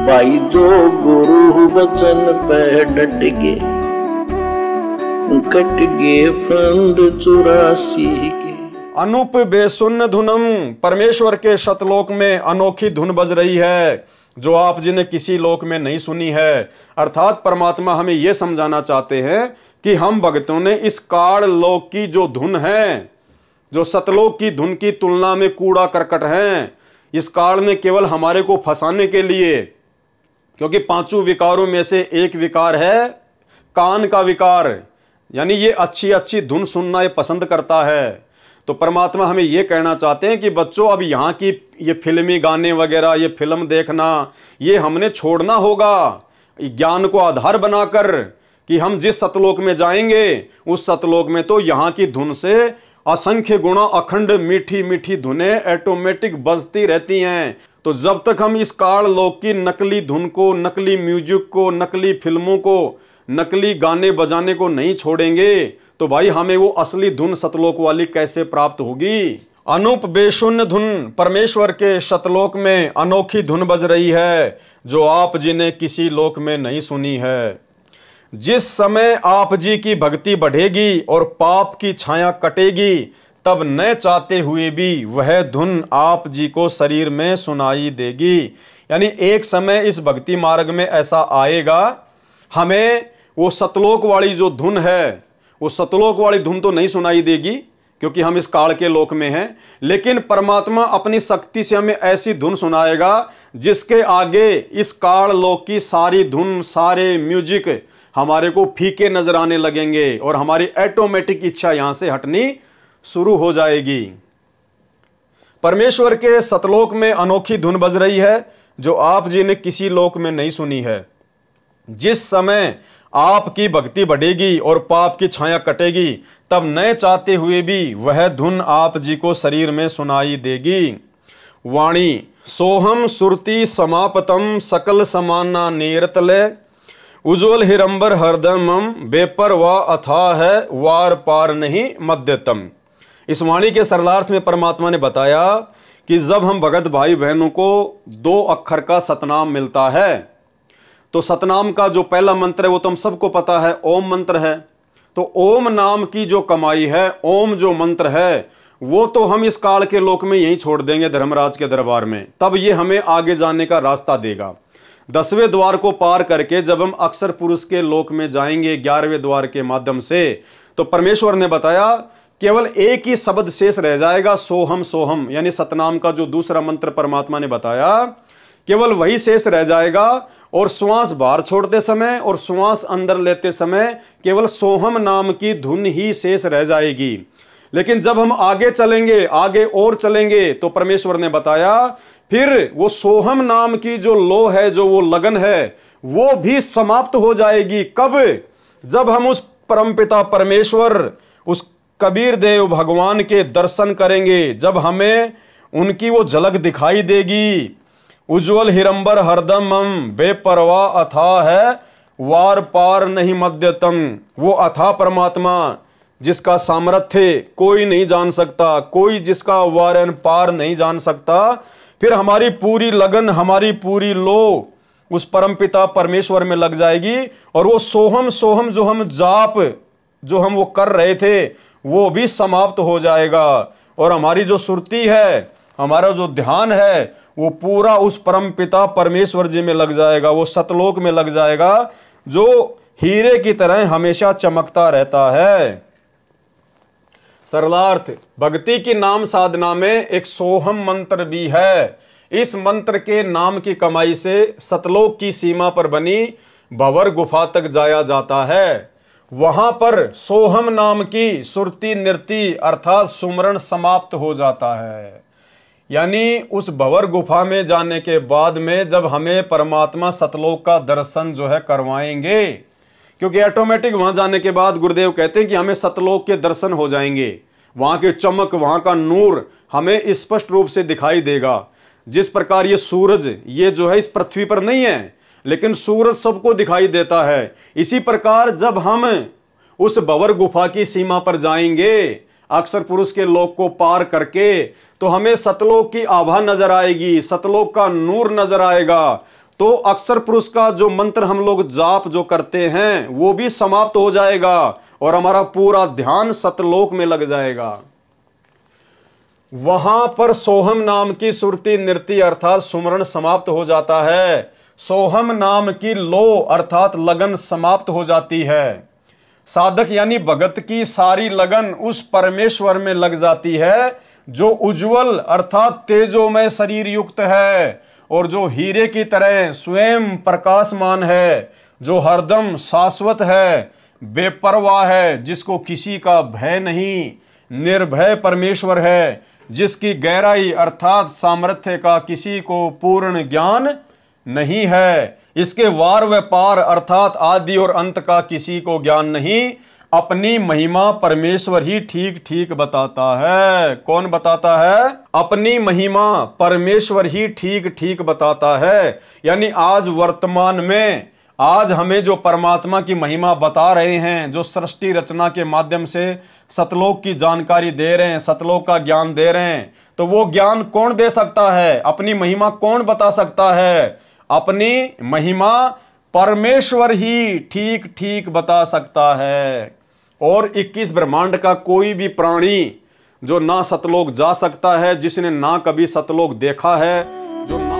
भाई जो गुरु वचन पे डट गे, कट गे फंद 84 के। अनूप बेसुन धुनम, परमेश्वर के शतलोक में अनोखी धुन बज रही है जो आप जी ने किसी लोक में नहीं सुनी है। अर्थात परमात्मा हमें यह समझाना चाहते हैं कि हम भक्तों ने इस काल लोक की जो धुन है, जो सतलोक की धुन की तुलना में कूड़ा करकट है, इस काल ने केवल हमारे को फंसाने के लिए, क्योंकि पांचों विकारों में से एक विकार है कान का विकार, यानी ये अच्छी अच्छी धुन सुनना ये पसंद करता है। तो परमात्मा हमें ये कहना चाहते हैं कि बच्चों अब यहाँ की ये फिल्मी गाने वगैरह, ये फिल्म देखना, ये हमने छोड़ना होगा, ज्ञान को आधार बनाकर कि हम जिस सतलोक में जाएंगे उस सतलोक में तो यहाँ की धुन से असंख्य गुणा अखंड मीठी मीठी धुनें ऑटोमेटिक बजती रहती हैं। तो जब तक हम इस काल लोक की नकली धुन को, नकली म्यूजिक को, नकली फिल्मों को, नकली गाने बजाने को नहीं छोड़ेंगे तो भाई हमें वो असली धुन सतलोक वाली कैसे प्राप्त होगी। अनूप बेशुन्य धुन, परमेश्वर के शतलोक में अनोखी धुन बज रही है जो आप जी ने किसी लोक में नहीं सुनी है। जिस समय आप जी की भक्ति बढ़ेगी और पाप की छाया कटेगी, तब न चाहते हुए भी वह धुन आप जी को शरीर में सुनाई देगी। यानी एक समय इस भक्ति मार्ग में ऐसा आएगा, हमें वो सतलोक वाली जो धुन है, वो सतलोक वाली धुन तो नहीं सुनाई देगी क्योंकि हम इस काल के लोक में हैं, लेकिन परमात्मा अपनी शक्ति से हमें ऐसी धुन सुनाएगा जिसके आगे इस काल लोक की सारी धुन, सारे म्यूजिक हमारे को फीके नजर आने लगेंगे और हमारी ऑटोमेटिक इच्छा यहां से हटनी शुरू हो जाएगी। परमेश्वर के सतलोक में अनोखी धुन बज रही है जो आप जी ने किसी लोक में नहीं सुनी है। जिस समय आपकी भक्ति बढ़ेगी और पाप की छाया कटेगी, तब न चाहते हुए भी वह धुन आप जी को शरीर में सुनाई देगी। वाणी सोहम सुरति समापतम सकल समाना नीरतले, उज्ज्वल हिरंबर हरदमम बेपरवाह अथाह है वार पार नहीं मध्यतम। इस वाणी के सरलार्थ में परमात्मा ने बताया कि जब हम भगत भाई बहनों को 2 अक्षर का सतनाम मिलता है, तो सतनाम का जो पहला मंत्र है वो तो हम सबको पता है, ओम मंत्र है। तो ओम नाम की जो कमाई है, ओम जो मंत्र है, वो तो हम इस काल के लोक में यहीं छोड़ देंगे धर्मराज के दरबार में, तब ये हमें आगे जाने का रास्ता देगा। 10वें द्वार को पार करके जब हम अक्षर पुरुष के लोक में जाएंगे 11वें द्वार के माध्यम से, तो परमेश्वर ने बताया केवल एक ही शब्द शेष रह जाएगा, सोहम सोहम, यानी सतनाम का जो दूसरा मंत्र परमात्मा ने बताया केवल वही शेष रह जाएगा। और श्वास बाहर छोड़ते समय और श्वास अंदर लेते समय केवल सोहम नाम की धुन ही शेष रह जाएगी। लेकिन जब हम आगे चलेंगे, आगे और चलेंगे, तो परमेश्वर ने बताया फिर वो सोहम नाम की जो लो है, जो वो लगन है, वो भी समाप्त हो जाएगी। कब? जब हम उस परमपिता परमेश्वर, उस कबीर देव भगवान के दर्शन करेंगे, जब हमें उनकी वो झलक दिखाई देगी। उज्ज्वल हिरंबर हरदमम बेपरवाह अथाह है वार पार नहीं मध्यतम। वो अथाह परमात्मा जिसका सामर्थ्य कोई नहीं जान सकता, कोई जिसका वारन पार नहीं जान सकता, फिर हमारी पूरी लगन, हमारी पूरी लो उस परमपिता परमेश्वर में लग जाएगी और वो सोहम सोहम जो हम जाप, जो हम वो कर रहे थे, वो भी समाप्त हो जाएगा और हमारी जो सुरती है, हमारा जो ध्यान है, वो पूरा उस परमपिता परमेश्वर जी में लग जाएगा, वो सतलोक में लग जाएगा जो हीरे की तरह हमेशा चमकता रहता है। सरलार्थ, भक्ति की नाम साधना में एक सोहम मंत्र भी है। इस मंत्र के नाम की कमाई से सतलोक की सीमा पर बनी भंवर गुफा तक जाया जाता है। वहां पर सोहम नाम की सुरती नृति अर्थात सुमरण समाप्त हो जाता है। यानी उस भंवर गुफा में जाने के बाद में जब हमें परमात्मा सतलोक का दर्शन जो है करवाएंगे, क्योंकि ऑटोमेटिक वहां जाने के बाद गुरुदेव कहते हैं कि हमें सतलोक के दर्शन हो जाएंगे, वहां के चमक, वहां का नूर हमें स्पष्ट रूप से दिखाई देगा। जिस प्रकार ये सूरज, ये जो है इस पृथ्वी पर नहीं है, लेकिन सूरज सबको दिखाई देता है, इसी प्रकार जब हम उस भंवर गुफा की सीमा पर जाएंगे अक्षर पुरुष के लोक को पार करके, तो हमें सतलोक की आभा नजर आएगी, सतलोक का नूर नजर आएगा। तो अक्षर पुरुष का जो मंत्र हम लोग जाप जो करते हैं वो भी समाप्त हो जाएगा और हमारा पूरा ध्यान सतलोक में लग जाएगा। वहां पर सोहम नाम की सुरती नृत्य अर्थात सुमरण समाप्त हो जाता है। सोहम नाम की लो अर्थात लगन समाप्त हो जाती है। साधक यानी भगत की सारी लगन उस परमेश्वर में लग जाती है जो उज्जवल अर्थात तेजोमय शरीर युक्त है और जो हीरे की तरह स्वयं प्रकाशमान है, जो हरदम शाश्वत है, बेपरवाह है, जिसको किसी का भय नहीं, निर्भय परमेश्वर है, जिसकी गहराई अर्थात सामर्थ्य का किसी को पूर्ण ज्ञान नहीं है, इसके वार व पार अर्थात आदि और अंत का किसी को ज्ञान नहीं। अपनी महिमा परमेश्वर ही ठीक ठीक बताता है। कौन बताता है? अपनी महिमा परमेश्वर ही ठीक ठीक बताता है। यानी आज वर्तमान में आज हमें जो परमात्मा की महिमा बता रहे हैं, जो सृष्टि रचना के माध्यम से सतलोक की जानकारी दे रहे हैं, सतलोक का ज्ञान दे रहे हैं, तो वो ज्ञान कौन दे सकता है? अपनी महिमा कौन बता सकता है? अपनी महिमा परमेश्वर ही ठीक ठीक बता सकता है। और 21 ब्रह्मांड का कोई भी प्राणी जो ना सतलोक जा सकता है, जिसने ना कभी सतलोक देखा है, जो ना